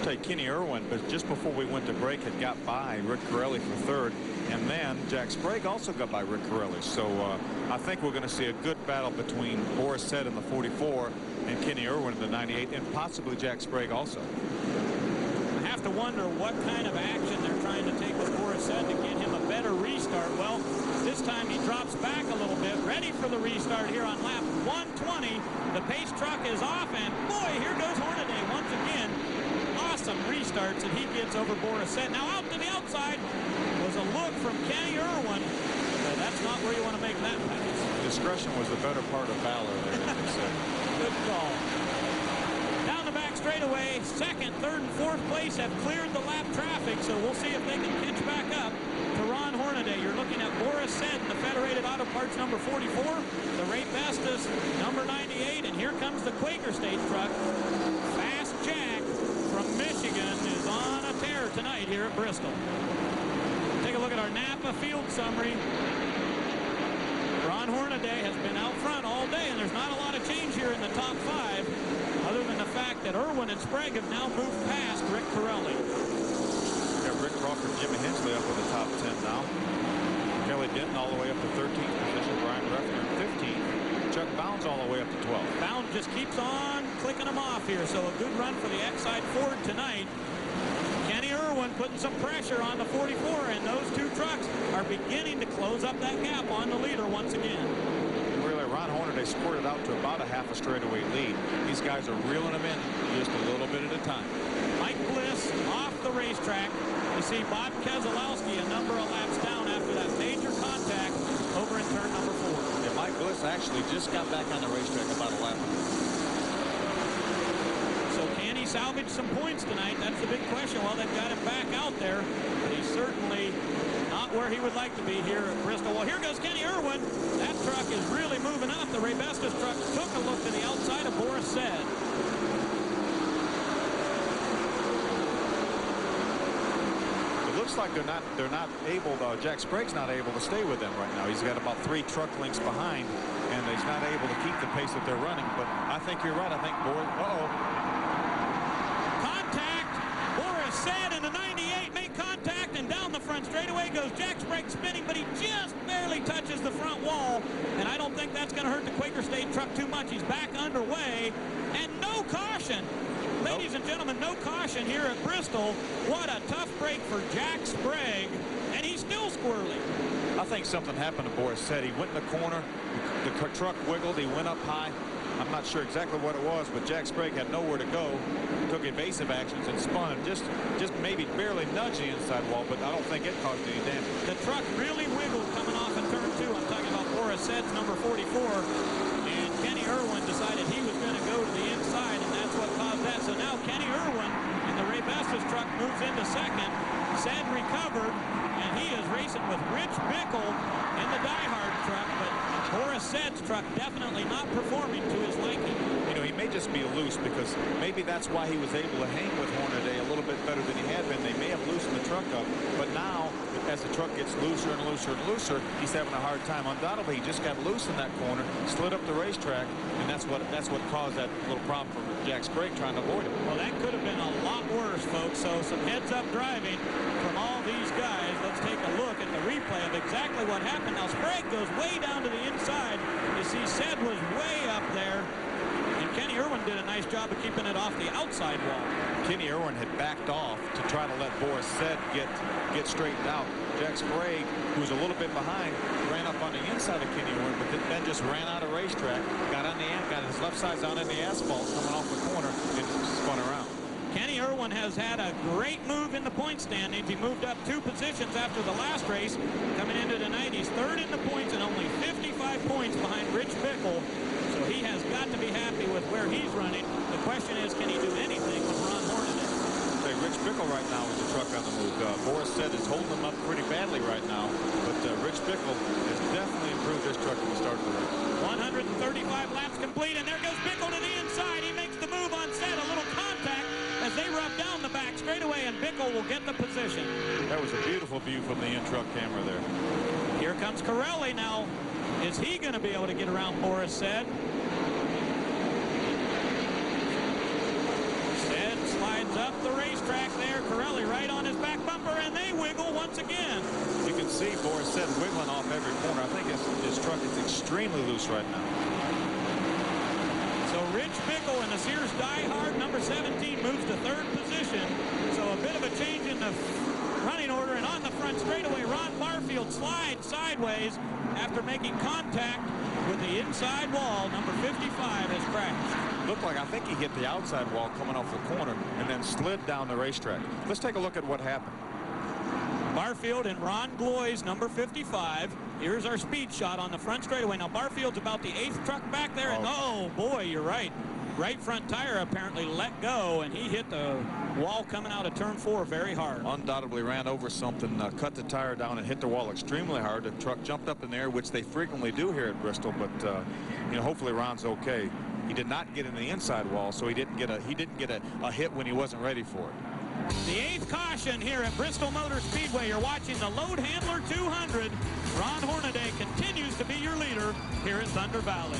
say Kenny Irwin, but just before we went to break, had got by Rick Corelli for third. And then Jack Sprague also got by Rick Corelli. So I think we're going to see a good battle between Boris Said in the 44 and Kenny Irwin in the 98, and possibly Jack Sprague also. I have to wonder what kind of action they're trying to take with Boris Said to get him a better restart. Well, this time he drops back a little bit, ready for the restart here on lap 120. The pace truck is off, and boy, here goes Hornaday once again. Awesome restarts that he gets over Boris Said. Now out to the outside was a look from Kenny Irwin. But that's not where you want to make that pass. Discretion was the better part of valor there, as they said. Good call. Down the back straightaway, second, third, and fourth place have cleared the lap traffic, so we'll see if they can catch back up to Ron Hornaday. You're looking at Boris Said in the Federated Auto Parts number 44, the Ray Bestis number 98, and here comes the Quaker State truck. Fast Jack from Michigan is on a tear tonight here at Bristol. Take a look at our Napa field summary. Ron Hornaday has been out front all day, and there's not a lot of change here in the top five, other than the fact that Irwin and Sprague have now moved past Rick Corelli. Got Rick Crawford, Jimmy Hensley up in the top 10 now. Kelly Denton all the way up to 13th position. Brian Breffner 15th. Chuck Bounds all the way up to 12th. Bounds just keeps on clicking them off here, so a good run for the Exide Ford tonight. Kenny Irwin putting some pressure on the 44, and those two trucks are beginning to close up that gap on the leader once again. Really, Ron Hornaday squirted out to about a half a straightaway lead. These guys are reeling them in just a little bit at a time. Mike Bliss off the racetrack. You see Bob Keselowski a number of laps down after that major contact over in turn number 4. Yeah, Mike Bliss actually just got back on the racetrack about a lap ago. So can he salvage some points tonight? That's the big question. Well, they've got him back out there, but he's certainly not where he would like to be here at Bristol. Well, here goes Kenny Irwin. That truck is really moving up. The Ray Bestis truck took a look to the outside of Boris Said. It looks like they're not able, Jack Sprague's not able to stay with them right now. He's got about 3 truck lengths behind, and he's not able to keep the pace that they're running. But I think you're right. I think Said in the 98 made contact, and down the front straightaway goes Jack Sprague spinning, but he just barely touches the front wall, and I don't think that's going to hurt the Quaker State truck too much. He's back underway, and no caution. Ladies and gentlemen, no caution here at Bristol. What a tough break for Jack Sprague, and he's still squirrely. I think something happened to Boris Said. He went in the corner, the truck wiggled, he went up high. I'm not sure exactly what it was, but Jack Sprague had nowhere to go. Took evasive actions and spun and just maybe barely nudged the inside wall, but I don't think it caused any damage. The truck really wiggled coming off in turn 2. I'm talking about Boris Said's number 44, and Kenny Irwin decided he was going to go to the inside, and that's what caused that. So now Kenny Irwin in the Ray Bestis truck moves into second. Said recovered, and he is racing with Rich Bickle in the diehard truck, but Boris Said's truck definitely not performing to his liking. You know, he may just be loose, because maybe that's why he was able to hang with Hornaday a little bit better than he had been. They may have loosened the truck up, but now as the truck gets looser and looser and looser, he's having a hard time. Undoubtedly, he just got loose in that corner, slid up the racetrack, and that's what caused that little problem for Jack Sprague trying to avoid it. Well, that could have been a lot worse, folks. So some heads-up driving from all these guys. Let's take a look at the replay of exactly what happened. Now, Sprague goes way down to the inside. You see, Said was way up there, and Kenny Irwin did a nice job of keeping it off the outside wall. Kenny Irwin had backed off to try to let Boris Said get straightened out. Jack Sprague, who was a little bit behind, ran up on the inside of Kenny Irwin, but then just ran out of racetrack, got his left side down in the asphalt coming off the corner, and spun around. Kenny Irwin has had a great move in the point standings. He moved up 2 positions after the last race, coming into the 90s, third in the points and only 55 points behind Rich Bickle. So he has got to be happy with where he's running. The question is, can he do anything with Ron Hornaday? Rich Bickle right now is the truck on the move. Boris Said is holding him up pretty badly right now, but Rich Bickle has definitely improved this truck from the start of the race. 135 laps complete, and there goes Bickle to the inside. He makes the move on Said, a little contact as they rub down the back straightaway, and Bickle will get the position. That was a beautiful view from the in-truck camera there. Here comes Corelli now. Is he going to be able to get around Boris Said? Said slides up the racetrack. see Boris said wiggling off every corner. I think his truck is extremely loose right now. So Rich Bickle in the Sears diehard number 17 moves to third position. So a bit of a change in the running order, and on the front straightaway, Ron Barfield slides sideways after making contact with the inside wall. Number 55 has crashed. Looked like, I think he hit the outside wall coming off the corner and then slid down the racetrack. Let's take a look at what happened. Barfield and Ron Gloy's number 55. Here's our speed shot on the front straightaway. Now Barfield's about the 8th truck back there, and oh boy, you're right. Right front tire apparently let go, and he hit the wall coming out of turn 4 very hard. Undoubtedly ran over something, cut the tire down and hit the wall extremely hard. The truck jumped up in the air, which they frequently do here at Bristol, but you know, hopefully Ron's okay. He did not get in the inside wall, so he didn't get a hit when he wasn't ready for it. The 8th caution here at Bristol Motor Speedway. You're watching the Load Handler 200. Ron Hornaday continues to be your leader here at Thunder Valley.